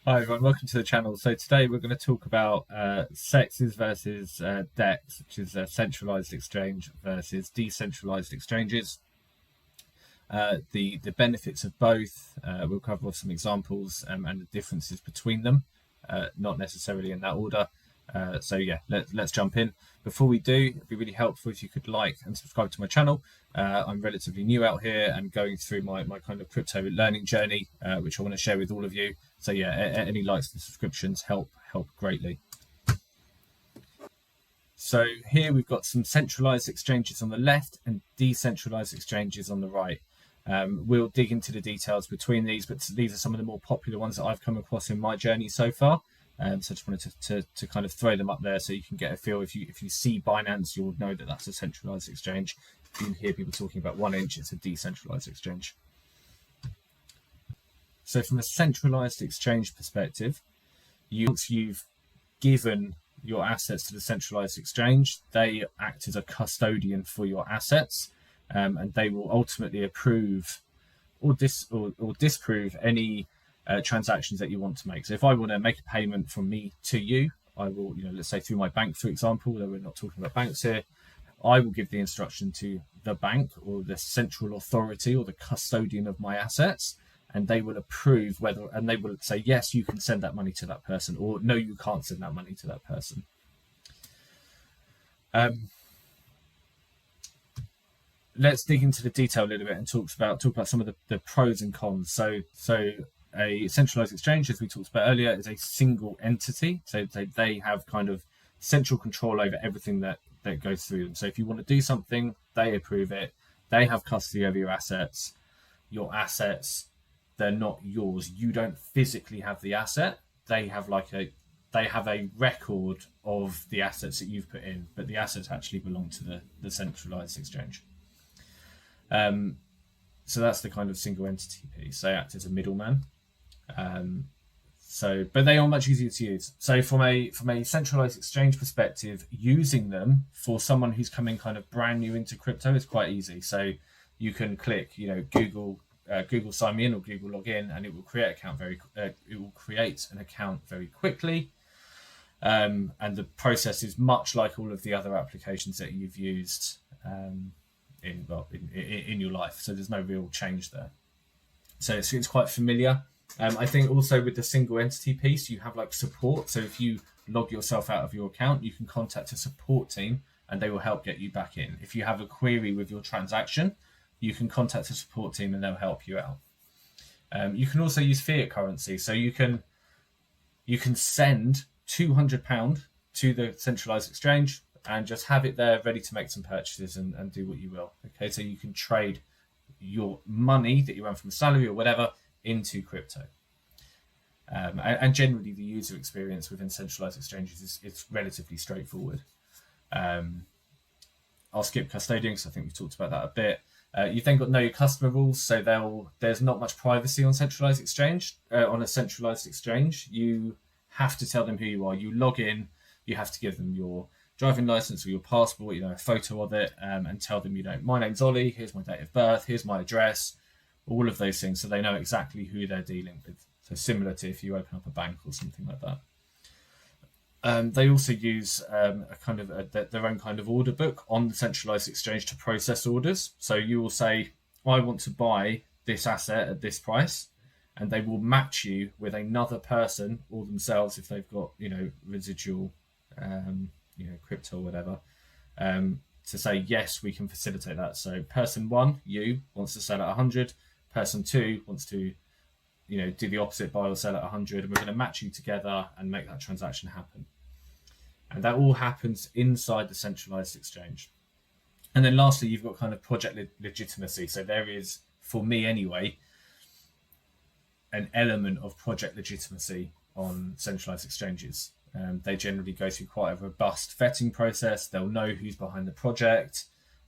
Hi everyone, welcome to the channel. So today we're going to talk about sexes versus DEX, which is a centralized exchange versus decentralized exchanges. The benefits of both. We'll cover off some examples and the differences between them, not necessarily in that order. So yeah, let's jump in. Before we do, it'd be really helpful if you could like and subscribe to my channel. I'm relatively new out here and going through my kind of crypto learning journey, which I want to share with all of you. So yeah, any likes and subscriptions help greatly. So here we've got some centralized exchanges on the left and decentralized exchanges on the right. We'll dig into the details between these, but these are some of the more popular ones that I've come across in my journey so far. So I just wanted to kind of throw them up there so you can get a feel. If you see Binance, you'll know that that's a centralized exchange. If you hear people talking about 1inch, it's a decentralized exchange. So from a centralized exchange perspective, once you've given your assets to the centralized exchange, they act as a custodian for your assets, and they will ultimately approve or disprove any transactions that you want to make. So if I want to make a payment from me to you, I will, let's say through my bank, for example, though we're not talking about banks here, I will give the instruction to the bank or the central authority or the custodian of my assets, and they will approve and they will say, yes, you can send that money to that person, or no, you can't send that money to that person. Let's dig into the detail a little bit and talk about some of the pros and cons. So a centralized exchange, as we talked about earlier, is a single entity. So they have kind of central control over everything that goes through them. So if you want to do something, they approve it. They have custody over your assets. Your assets, they're not yours. You don't physically have the asset. They have a record of the assets that you've put in, but the assets actually belong to the centralized exchange. So that's the kind of single entity piece. They act as a middleman. But they are much easier to use. So from a centralized exchange perspective, using them for someone who's coming kind of brand new into crypto is quite easy. So you can click, Google sign me in or Google log in, and it will create an account very quickly. And the process is much like all of the other applications that you've used in your life. So there's no real change there. So it's quite familiar. I think also with the single entity piece, you have like support. So if you log yourself out of your account, you can contact a support team and they will help get you back in. If you have a query with your transaction, you can contact a support team and they'll help you out. You can also use fiat currency. So you can send £200 to the centralized exchange and just have it there ready to make some purchases and do what you will. Okay, so you can trade your money that you earn from a salary or whatever into crypto. And generally the user experience within centralized exchanges is relatively straightforward. I'll skip custodian because I think we've talked about that a bit. You've then got know your customer rules. So there's not much privacy on centralized exchange. On a centralized exchange, you have to tell them who you are. You log in, you have to give them your driving license or your passport, a photo of it, and tell them, my name's Ollie, here's my date of birth, here's my address, all of those things, so they know exactly who they're dealing with. So similar to if you open up a bank or something like that. They also use their own kind of order book on the centralized exchange to process orders. So you will say, I want to buy this asset at this price, and they will match you with another person or themselves if they've got, residual, crypto or whatever, to say, yes, we can facilitate that. So person one, you, wants to sell at 100. Person two wants to, do the opposite, buy or sell at 100, and we're going to match you together and make that transaction happen. And that all happens inside the centralized exchange. And then lastly, you've got kind of project legitimacy. So there is, for me anyway, an element of project legitimacy on centralized exchanges. They generally go through quite a robust vetting process. They'll know who's behind the project.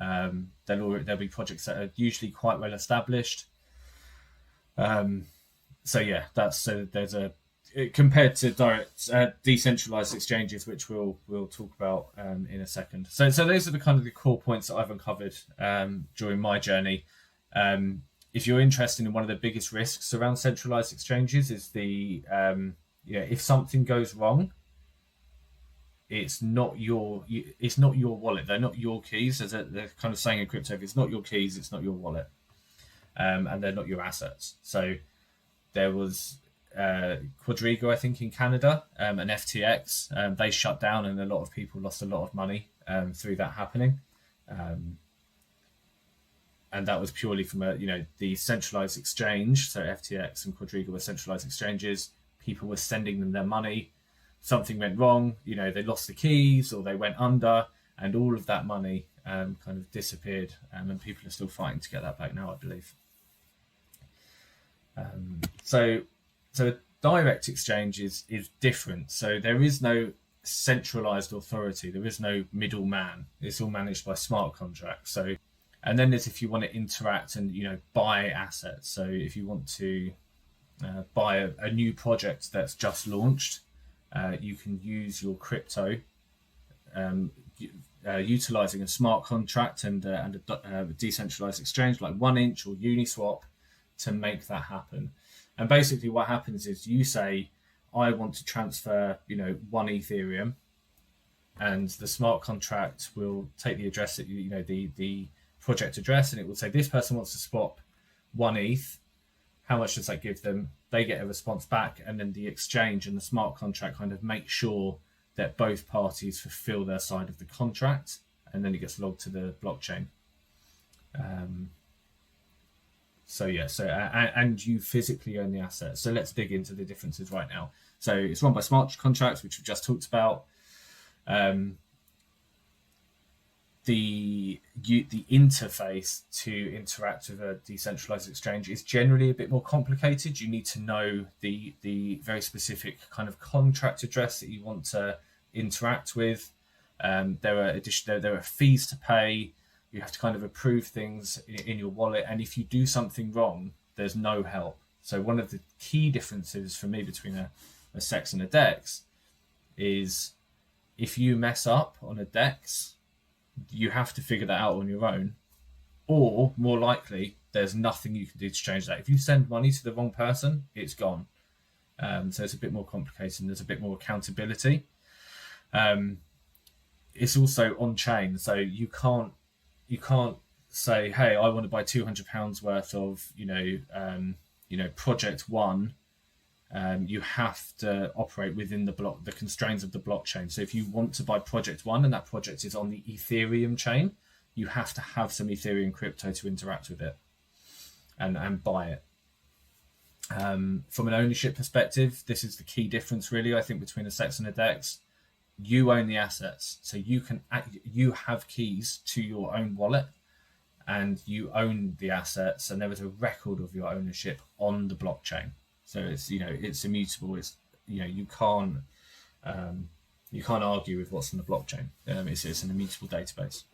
There'll be projects that are usually quite well established. There's compared to direct decentralized exchanges, which we'll talk about in a second. So those are the kind of the core points that I've uncovered during my journey. if you're interested in one of the biggest risks around centralized exchanges is if something goes wrong, it's not your wallet. They're not your keys. They're kind of saying in crypto, if it's not your keys, it's not your wallet, and they're not your assets. So there was Quadriga, I think, in Canada, and FTX. They shut down, and a lot of people lost a lot of money through that happening. And that was purely from the centralized exchange. So FTX and Quadriga were centralized exchanges. People were sending them their money. Something went wrong. They lost the keys or they went under, and all of that money kind of disappeared. And people are still fighting to get that back now, I believe. So a direct exchange is different. So there is no centralized authority. There is no middleman. It's all managed by smart contracts. So, and then there's if you want to interact and buy assets. So if you want to buy a new project that's just launched, you can use your crypto, utilizing a smart contract and a decentralized exchange like 1inch or Uniswap to make that happen. And basically what happens is you say, I want to transfer, 1 Ethereum, and the smart contract will take the address that the project address, and it will say this person wants to swap 1 ETH. How much does that give them? They get a response back, and then the exchange and the smart contract kind of make sure that both parties fulfill their side of the contract, and then it gets logged to the blockchain. And you physically own the asset. So let's dig into the differences right now. So it's run by smart contracts, which we've just talked about. The interface to interact with a decentralized exchange is generally a bit more complicated. You need to know the very specific kind of contract address that you want to interact with. There are fees to pay. You have to kind of approve things in your wallet, and if you do something wrong, there's no help. So one of the key differences for me between a CEX and a DEX is if you mess up on a DEX, you have to figure that out on your own, or more likely, there's nothing you can do to change that. If you send money to the wrong person, it's gone. So it's a bit more complicated, and there's a bit more accountability. It's also on chain, so you can't say, hey, I want to buy £200 worth of project one. You have to operate within the constraints of the blockchain. So if you want to buy project one and that project is on the Ethereum chain, you have to have some Ethereum crypto to interact with it and buy it. From an ownership perspective, this is the key difference, really, I think, between a CEX and a DEX. You own the assets, so you have keys to your own wallet, and you own the assets, and there is a record of your ownership on the blockchain. So it's immutable. It's you can't argue with what's on the blockchain. It's an immutable database,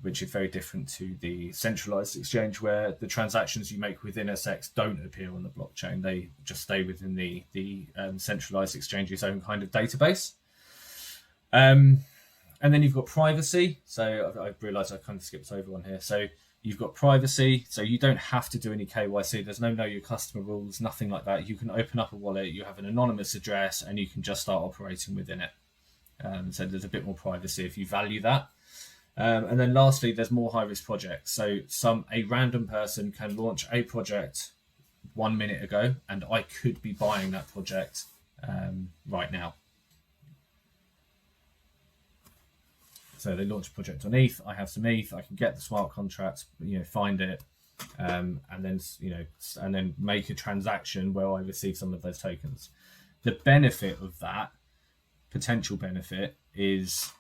which is very different to the centralized exchange, where the transactions you make within a CEX don't appear on the blockchain. They just stay within the centralized exchange's own kind of database. And then you've got privacy. So I've realized I kind of skipped over one here. So you've got privacy. So you don't have to do any KYC. There's no know your customer rules, nothing like that. You can open up a wallet, you have an anonymous address, and you can just start operating within it. So there's a bit more privacy if you value that. And then lastly, there's more high-risk projects. So a random person can launch a project 1 minute ago, and I could be buying that project right now. So they launch a project on ETH. I have some ETH. I can get the smart contract, find it, and then make a transaction where I receive some of those tokens. The benefit of that, potential benefit, is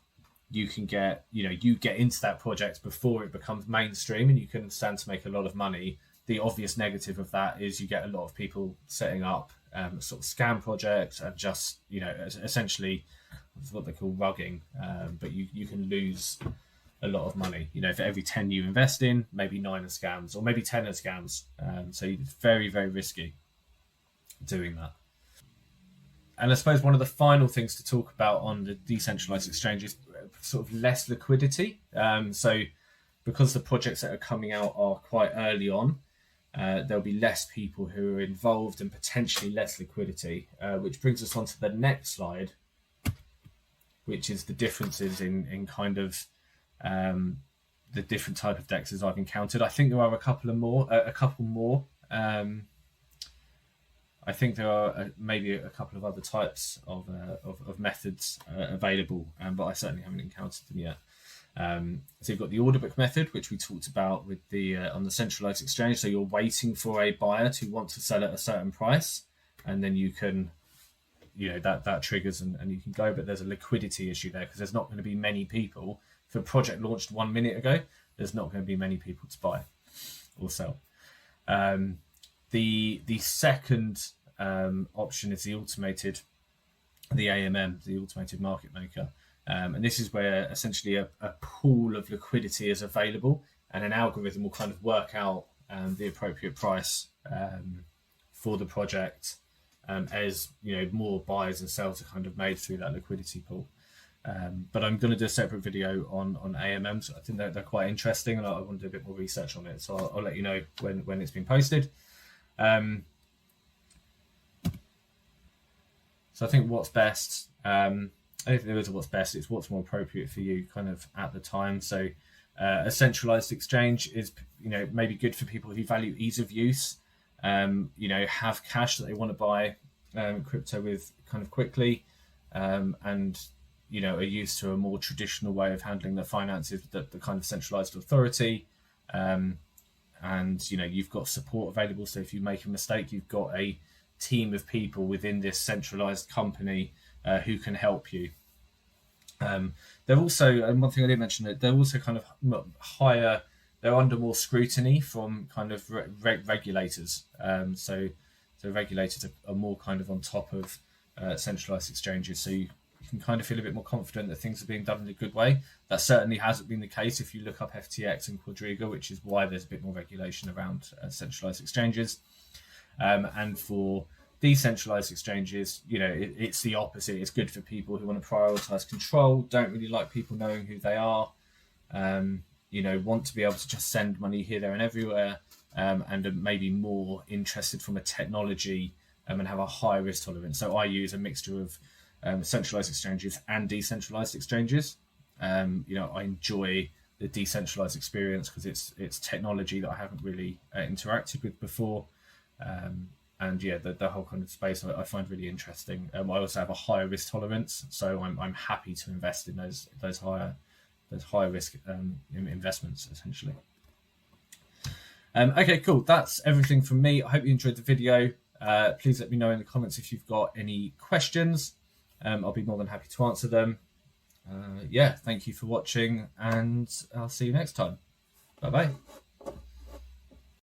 you can get, you get into that project before it becomes mainstream, and you can stand to make a lot of money. The obvious negative of that is you get a lot of people setting up sort of scam projects and just, essentially it's what they call rugging, but you can lose a lot of money. For every 10 you invest in, maybe 9 are scams, or maybe 10 are scams. So it's very, very risky doing that. And I suppose one of the final things to talk about on the decentralized exchange is sort of less liquidity. So because the projects that are coming out are quite early on, there'll be less people who are involved and potentially less liquidity, which brings us on to the next slide, which is the differences in kind of the different type of dexes I've encountered. I think there are a couple more. I think there are maybe a couple of other types of methods available, but I certainly haven't encountered them yet. So you've got the order book method, which we talked about with the on the centralized exchange. So you're waiting for a buyer to want to sell at a certain price, and then you can, that triggers and you can go. But there's a liquidity issue there because there's not going to be many people. If a project launched 1 minute ago, there's not going to be many people to buy or sell. The second option is the AMM, the automated market maker. And this is where essentially a pool of liquidity is available, and an algorithm will kind of work out the appropriate price for the project as more buyers and sellers are kind of made through that liquidity pool. But I'm going to do a separate video on AMMs. I think they're quite interesting, and I want to do a bit more research on it. So I'll let you know when it's been posted. So I think what's best. I don't think there is a what's best. It's what's more appropriate for you, kind of at the time. So a centralized exchange is, maybe good for people who value ease of use. Have cash that they want to buy crypto with kind of quickly, and are used to a more traditional way of handling their finances, the kind of centralized authority. And you've got support available. So if you make a mistake, you've got a team of people within this centralized company who can help you. They're also, and one thing I didn't mention, that they're also kind of higher. They're under more scrutiny from kind of regulators. So regulators are more kind of on top of centralized exchanges. So you can kind of feel a bit more confident that things are being done in a good way. That certainly hasn't been the case if you look up FTX and Quadriga, which is why there's a bit more regulation around centralized exchanges. And for decentralized exchanges, it's the opposite. It's good for people who want to prioritize control, don't really like people knowing who they are, want to be able to just send money here, there, and everywhere, and are maybe more interested from a technology and have a high risk tolerance. So I use a mixture of centralized exchanges and decentralized exchanges. I enjoy the decentralized experience because it's technology that I haven't really interacted with before. The whole kind of space I find really interesting. I also have a higher risk tolerance, so I'm happy to invest in those higher risk investments essentially. Okay, cool. That's everything from me. I hope you enjoyed the video. Please let me know in the comments if you've got any questions. I'll be more than happy to answer them. Thank you for watching, and I'll see you next time. Bye bye.